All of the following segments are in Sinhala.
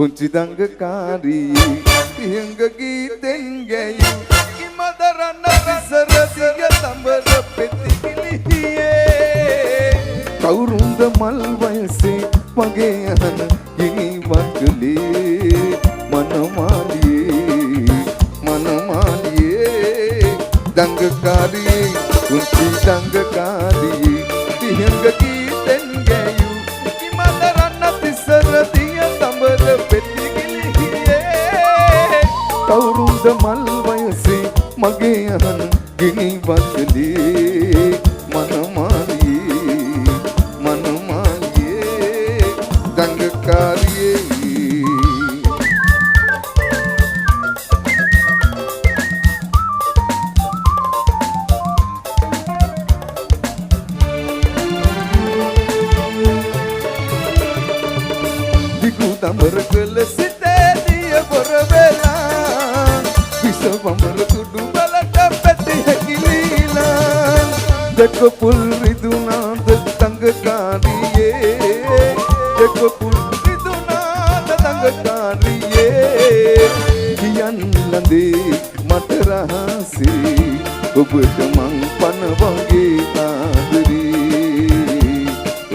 පුංචි දංගකාරී තියංග ගීතෙන් ගැයූ කිමදරන්න විසරදිය තඹර පෙතිකිලියේ කවුරුන්ද මල් වයසේ මගේ අහන ගිනි වතුලේ මනමාලියේ දංගකාරී පුංචි දංගකාරී තියංග ගීතෙන් ගැයූ කිමදරන්න විසරදිය තඹර පෙතිකිලියේ කවුරුන්ද මල් වයසේ මගේ අහන ගිනි වතුලේ මනමාලියේ දංගකාරියේ දිගු දඹර කළ සිතේ දිය බොර වෙලා විස වඹර කුඩු බලට පැටි හැකිලීලා දෙක පුල් රිදුනාද දංගකාරියේ දෙක පුල් රිදුනාද දංගකාරියේ කියන් ලඳේ මට රහසේ ඔබට මං පන වගේ ආදරේ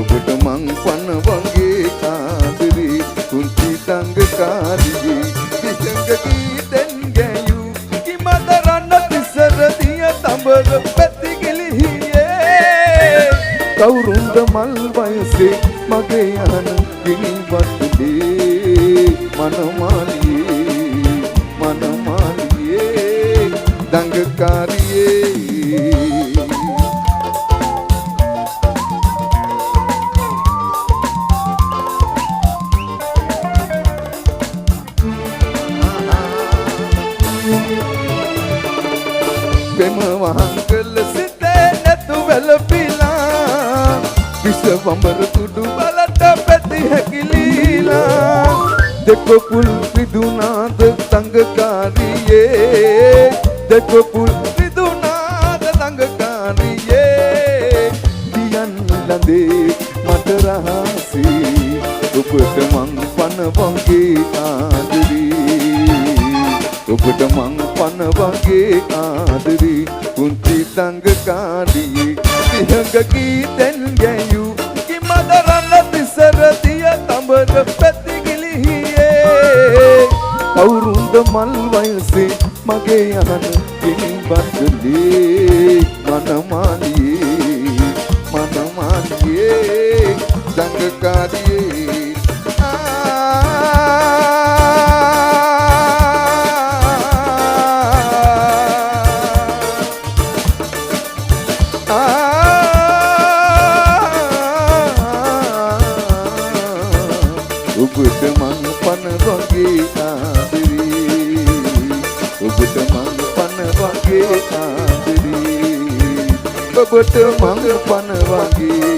ඔබට මං පන වගේ ආදරේ කුංචි දංගකාරියේ දිසංග ගීතෙන් ගැයූ කිමදරන්න තිසරදිය තඹර පැතිකිලියේ කවුරුන්ද මල් වයසේ මගේ අහන ගිනි වතුලේ මනමාලියේ දංගකාරියේ පෙම වහන් කළ සිතේ නැතු වැළපිලා විස වඹර කුඩු බලට පැටි හැකිලීලා දෙක පුල් රිදුනාද දංගකාරියේ දෙක පුල් රිදුනාද දංගකාරියේ කියන් ලඳේ මට රහසේ ඔබට මං පන වගේ ආදරේ ඔබට මං පන වගේ ආදරේ කුංචි දංගකාරියේ තියංග ගීතෙන් ගැයූ කිමදරන්න තිසරදිය තඹර පැතිකිලියේ කවුරුන්ද මල් වයසේ මගේ අහන ගිනි වතුලේ මනමාලියේ දංගකාරියේ ඔබට මං පන වගේ ආදරේ ඔබට මං පන වගේ ආදරේ ඔබට මං පන වගේ